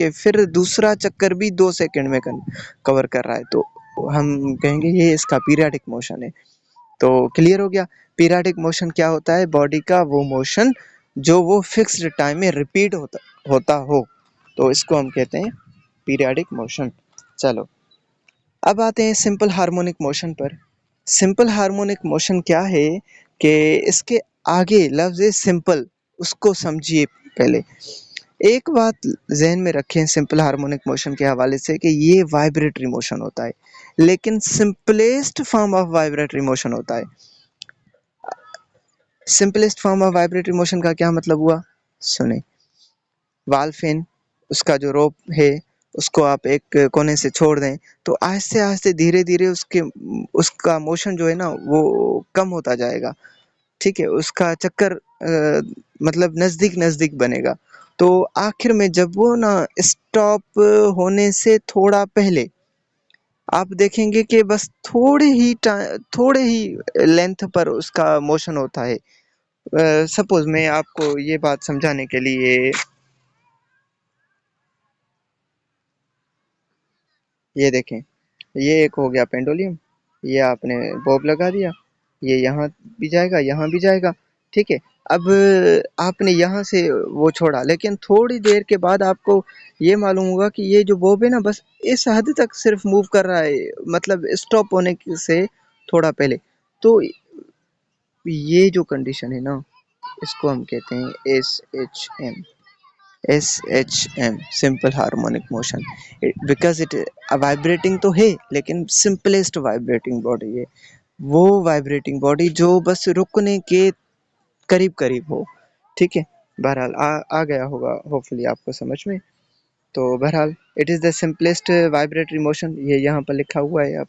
फिर दूसरा चक्कर भी 2 सेकंड में कवर कर रहा है, तो हम कहेंगे ये इसका पीरियाडिक मोशन है। तो क्लियर हो गया। पीरियाडिक मोशन क्या होता है? बॉडी का वो मोशन जो वो फिक्स्ड टाइम में रिपीट होता होता हो, तो इसको हम कहते हैं पीरियाडिक मोशन। चलो, अब आते हैं सिंपल हार्मोनिक मोशन पर। सिंपल हार्मोनिक मोशन क्या है कि इसके आगे लफ्ज है सिंपल, उसको समझिए पहले। एक बात ज़हन में रखें सिंपल हार्मोनिक मोशन के हवाले से कि ये वाइब्रेटरी मोशन होता है, लेकिन simplest form of vibratory motion होता है। Simplest form of vibratory motion का क्या मतलब हुआ? सुने, वाल फैन, उसका जो रोप है उसको आप एक कोने से छोड़ दें, तो आहिस्ते आहिस्ते धीरे धीरे उसका मोशन जो है ना वो कम होता जाएगा। ठीक है, उसका चक्कर मतलब नजदीक नजदीक बनेगा। तो आखिर में जब वो ना स्टॉप होने से थोड़ा पहले आप देखेंगे कि बस थोड़े ही लेंथ पर उसका मोशन होता है। सपोज मैं आपको ये बात समझाने के लिए ये देखें, ये एक हो गया पेंडुलम, ये आपने बॉब लगा दिया, ये यहाँ भी जाएगा, यहाँ भी जाएगा। ठीक है, अब आपने यहाँ से वो छोड़ा, लेकिन थोड़ी देर के बाद आपको ये मालूम होगा कि ये जो बॉब है ना बस इस हद तक सिर्फ मूव कर रहा है, मतलब स्टॉप होने से थोड़ा पहले। तो ये जो कंडीशन है ना इसको हम कहते हैं SHM। SHM simple harmonic motion, because it vibrating तो है लेकिन सिंपलेस्ट वाइब्रेटिंग बॉडी है। वो वाइब्रेटिंग बॉडी जो बस रुकने के करीब करीब हो। ठीक है, बहरहाल आ गया होगा होपफुली आपको समझ में। तो बहरहाल it is the simplest vibratory motion, ये यहाँ पर लिखा हुआ है। अब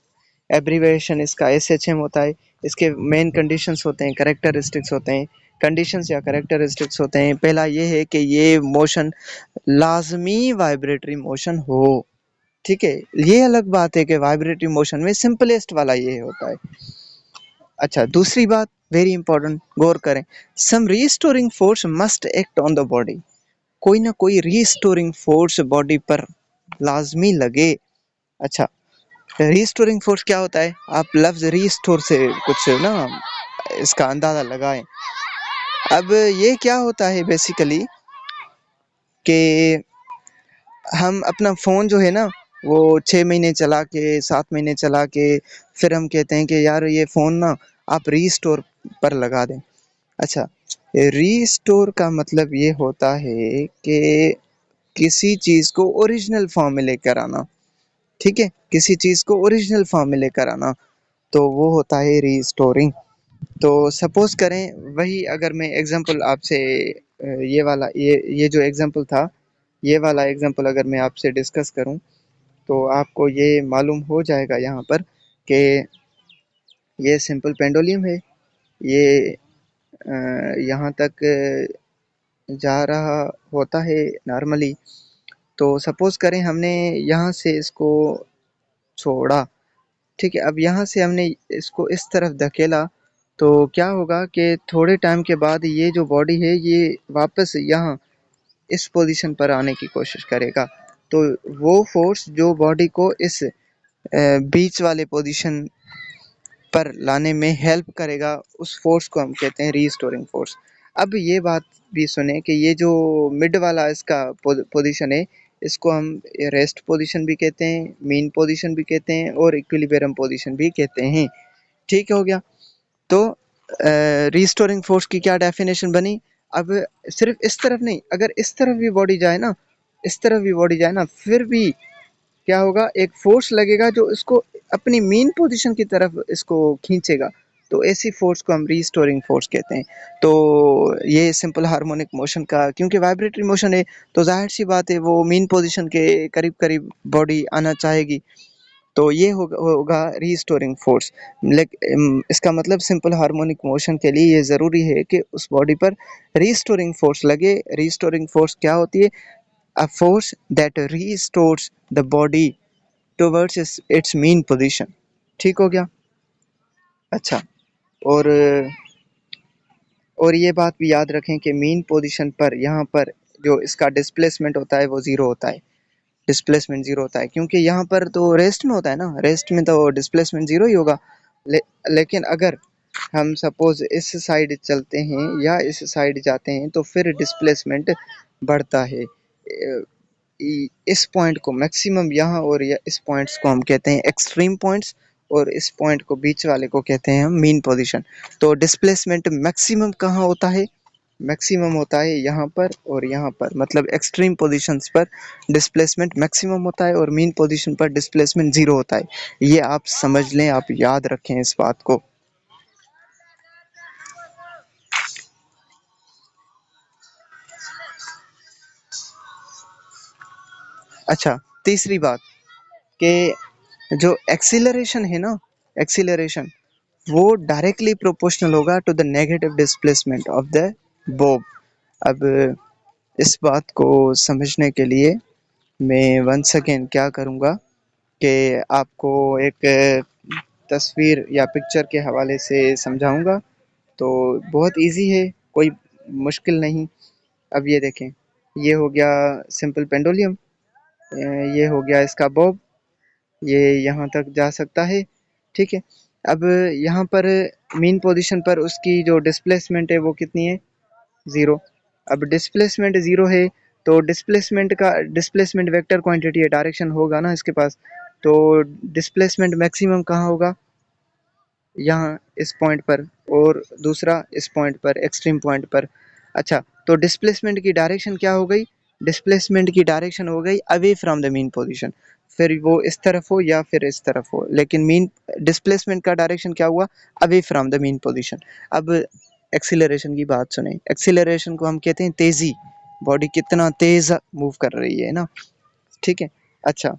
एब्रीविएशन इसका SHM होता है। इसके मेन कंडीशंस होते हैं, कैरेक्टरिस्टिक्स होते हैं। कंडीशंस या कैरेक्टरिस्टिक्स होते हैं, पहला ये है कि ये मोशन लाजमी वाइब्रेटरी मोशन हो। ठीक है, ये अलग बात है कि वाइब्रेटरी मोशन में सिंपलेस्ट वाला ये होता है। अच्छा, दूसरी बात वेरी इंपॉर्टेंट, गौर करें। Some restoring force must act on the body, कोई ना कोई रीस्टोरिंग फोर्स बॉडी पर लाजमी लगे। अच्छा, रीस्टोरिंग फोर्स क्या होता है? आप लफ्ज रीस्टोर से कुछ ना इसका अंदाजा लगाएं। अब ये क्या होता है बेसिकली कि हम अपना फ़ोन जो है ना वो 6 महीने चला के 7 महीने चला के फिर हम कहते हैं कि यार ये फ़ोन ना आप रीस्टोर पर लगा दें। अच्छा, रीस्टोर का मतलब ये होता है कि किसी चीज़ को ओरिजिनल फॉर्म में लेकर आना। ठीक है, किसी चीज़ को ओरिजिनल फॉर्म में लेकर आना, तो वो होता है रीस्टोरिंग। तो सपोज करें वही, अगर मैं एग्जांपल आपसे ये वाला ये जो एग्जांपल था, ये वाला एग्जांपल अगर मैं आपसे डिस्कस करूं तो आपको ये मालूम हो जाएगा यहाँ पर कि ये सिंपल पेंडुलम है। ये यहाँ तक जा रहा होता है नॉर्मली। तो सपोज करें हमने यहाँ से इसको छोड़ा। ठीक है, अब यहाँ से हमने इसको इस तरफ धकेला, तो क्या होगा कि थोड़े टाइम के बाद ये जो बॉडी है ये वापस यहाँ इस पोजीशन पर आने की कोशिश करेगा। तो वो फोर्स जो बॉडी को इस बीच वाले पोजीशन पर लाने में हेल्प करेगा, उस फोर्स को हम कहते हैं रीस्टोरिंग फोर्स। अब ये बात भी सुने कि ये जो मिड वाला इसका पोजीशन है, इसको हम रेस्ट पोजीशन भी कहते हैं, मीन पोजीशन भी कहते हैं और इक्विलिब्रियम पोजीशन भी कहते हैं। ठीक हो गया। तो रीस्टोरिंग फोर्स की क्या डेफिनेशन बनी? अब सिर्फ इस तरफ नहीं, अगर इस तरफ भी बॉडी जाए ना, इस तरफ भी बॉडी जाए ना, फिर भी क्या होगा, एक फोर्स लगेगा जो इसको अपनी मेन पोजीशन की तरफ इसको खींचेगा। तो ऐसी फोर्स को हम रीस्टोरिंग फोर्स कहते हैं। तो ये सिंपल हार्मोनिक मोशन का, क्योंकि वाइब्रेटरी मोशन है तो जाहिर सी बात है वो मेन पोजीशन के करीब करीब बॉडी आना चाहेगी। तो ये होगा रीस्टोरिंग फोर्स। इसका मतलब सिंपल हार्मोनिक मोशन के लिए ये ज़रूरी है कि उस बॉडी पर रीस्टोरिंग फोर्स लगे। रीस्टोरिंग फोर्स क्या होती है? A force that restores the body towards its mean position। ठीक हो गया। अच्छा, और ये बात भी याद रखें कि मीन पोजीशन पर यहाँ पर जो इसका डिस्प्लेसमेंट होता है वो ज़ीरो होता है। डिस्प्लेसमेंट जीरो होता है, क्योंकि यहाँ पर तो रेस्ट में होता है ना, रेस्ट में तो डिस्प्लेसमेंट जीरो ही होगा। ले, लेकिन अगर हम सपोज इस साइड चलते हैं या इस साइड जाते हैं तो फिर डिस्प्लेसमेंट बढ़ता है। इस पॉइंट को मैक्सिमम यहाँ और या इस पॉइंट्स को हम कहते हैं एक्सट्रीम पॉइंट्स, और इस पॉइंट को बीच वाले को कहते हैं हम मीन पोजीशन। तो डिस्प्लेसमेंट मैक्सिमम कहाँ होता है? मैक्सिमम होता है यहाँ पर और यहाँ पर, मतलब एक्सट्रीम पोजीशंस पर डिस्प्लेसमेंट मैक्सिमम होता है और मीन पोजीशन पर डिस्प्लेसमेंट जीरो होता है। ये आप समझ लें, आप याद रखें इस बात को। अच्छा, तीसरी बात कि जो एक्सीलरेशन है ना, एक्सीलरेशन वो डायरेक्टली प्रोपोर्शनल होगा to the negative displacement of the bob. अब इस बात को समझने के लिए मैं वंस अगेन क्या करूँगा कि आपको एक तस्वीर या पिक्चर के हवाले से समझाऊंगा। तो बहुत इजी है, कोई मुश्किल नहीं। अब ये देखें, ये हो गया सिंपल पेंडुलियम, ये हो गया इसका बॉब, ये यहाँ तक जा सकता है, ठीक है। अब यहाँ पर मीन पोजीशन पर उसकी जो डिस्प्लेसमेंट है वो कितनी है? ज़ीरो। अब डिस्प्लेसमेंट ज़ीरो है तो डिस्प्लेसमेंट वेक्टर क्वांटिटी है, डायरेक्शन होगा ना इसके पास। तो डिस्प्लेसमेंट मैक्सिमम कहाँ होगा? यहाँ इस पॉइंट पर, और दूसरा इस पॉइंट पर, एक्सट्रीम पॉइंट पर। अच्छा, तो डिस्प्लेसमेंट की डायरेक्शन क्या हो गई? डिस्प्लेसमेंट की डायरेक्शन हो गई away from the mean position, फिर वो इस तरफ हो या फिर इस तरफ हो, लेकिन मीन डिस्प्लेसमेंट का डायरेक्शन क्या हुआ? Away from the mean position. अब एक्सीलरेशन की बात सुने, एक्सीलरेशन को हम कहते हैं तेजी, बॉडी कितना तेज मूव कर रही है ना, ठीक है। अच्छा,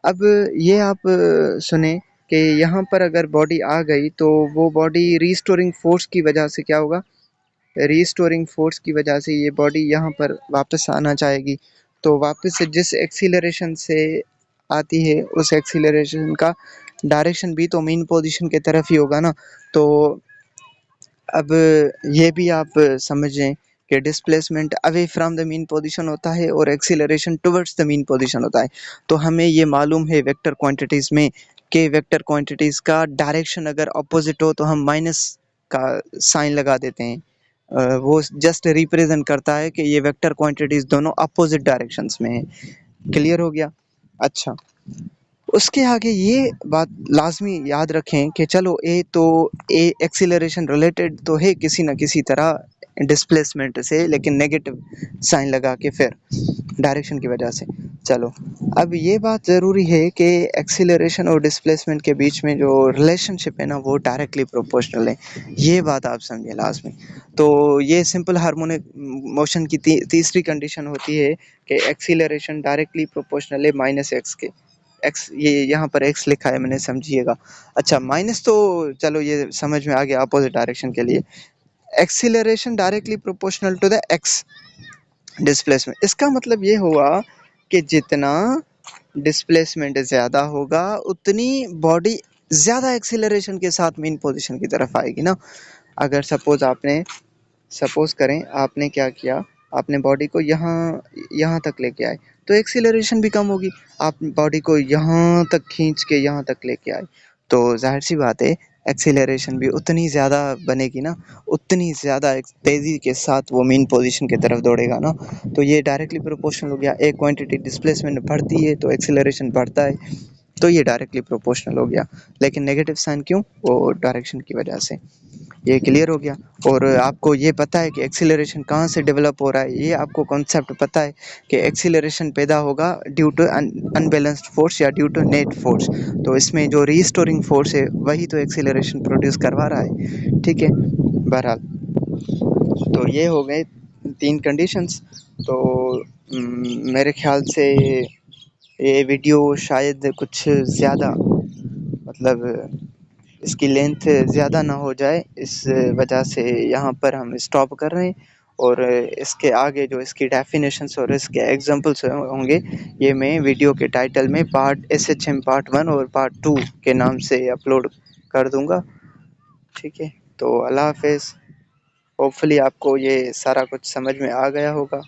अब ये आप सुने कि यहाँ पर अगर बॉडी आ गई तो वो बॉडी रीस्टोरिंग फोर्स की वजह से क्या होगा? रीस्टोरिंग फोर्स की वजह से ये बॉडी यहाँ पर वापस आना चाहेगी। तो वापस से जिस एक्सीलरेशन से आती है उस एक्सीलरेशन का डायरेक्शन भी तो मीन पोजीशन की तरफ ही होगा ना। तो अब ये भी आप समझें कि displacement away from the mean position होता है और acceleration towards the mean position होता है। तो हमें ये मालूम है वेक्टर क्वांटिटीज में कि वेक्टर क्वांटिटीज का डायरेक्शन अगर अपोजिट हो तो हम माइनस का साइन लगा देते हैं। वो जस्ट रिप्रेजेंट करता है कि ये वेक्टर क्वांटिटीज दोनों अपोजिट डायरेक्शंस में है। क्लियर हो गया? अच्छा, उसके आगे ये बात लाजमी याद रखें कि चलो ए एक्सीलरेशन रिलेटेड तो है किसी न किसी तरह डिस्प्लेसमेंट से, लेकिन नेगेटिव साइन लगा के फिर डायरेक्शन की वजह से। चलो, अब ये बात ज़रूरी है कि एक्सीलरेशन और डिस्प्लेसमेंट के बीच में जो रिलेशनशिप है ना वो डायरेक्टली प्रोपोर्शनल है। ये बात आप समझे लाजमी। तो ये सिंपल हार्मोनिक मोशन की तीसरी कंडीशन होती है कि एक्सीलरेशन डायरेक्टली प्रोपोर्शनल है माइनस एक्स के। एक्स, ये यहाँ पर एक्स लिखा है मैंने, समझिएगा। अच्छा, माइनस तो चलो ये समझ में आ गया अपोजिट डायरेक्शन के लिए। Acceleration directly proportional to the x displacement, इसका मतलब ये हुआ कि जितना डिस्प्लेसमेंट ज़्यादा होगा उतनी बॉडी ज़्यादा एक्सीलरेशन के साथ मीन पोजीशन की तरफ आएगी ना। अगर सपोज करें आपने क्या किया, आपने बॉडी को यहाँ यहाँ तक लेके आए तो एक्सीलरेशन भी कम होगी। आप बॉडी को यहाँ तक खींच के यहाँ तक लेके आए तो जाहिर सी बात है एक्सीलरेशन भी उतनी ज़्यादा बनेगी ना, उतनी ज़्यादा तेज़ी के साथ वो मीन पोजीशन की तरफ दौड़ेगा ना। तो ये डायरेक्टली प्रोपोर्शनल हो गया। एक क्वांटिटी डिस्प्लेसमेंट बढ़ती है तो एक्सीलरेशन बढ़ता है, तो ये डायरेक्टली प्रोपोर्शनल हो गया। लेकिन नेगेटिव साइन क्यों? वो डायरेक्शन की वजह से। ये क्लियर हो गया। और आपको ये पता है कि एक्सीलरेशन कहाँ से डेवलप हो रहा है, ये आपको कॉन्सेप्ट पता है कि एक्सीलरेशन पैदा होगा ड्यू टू अनबैलेंस्ड फोर्स या ड्यू टू नेट फोर्स। तो इसमें जो रीस्टोरिंग फोर्स है वही तो एक्सीलरेशन प्रोड्यूस करवा रहा है, ठीक है। बहरहाल, तो ये हो गए तीन कंडीशंस। तो मेरे ख्याल से ये वीडियो शायद कुछ ज़्यादा, मतलब इसकी लेंथ ज़्यादा ना हो जाए, इस वजह से यहाँ पर हम स्टॉप कर रहे हैं। और इसके आगे जो इसकी डेफिनेशंस और इसके एग्जांपल्स होंगे ये मैं वीडियो के टाइटल में पार्ट SHM पार्ट 1 और पार्ट 2 के नाम से अपलोड कर दूंगा, ठीक है। तो अल्लाह हाफिज़। होपफुली आपको ये सारा कुछ समझ में आ गया होगा।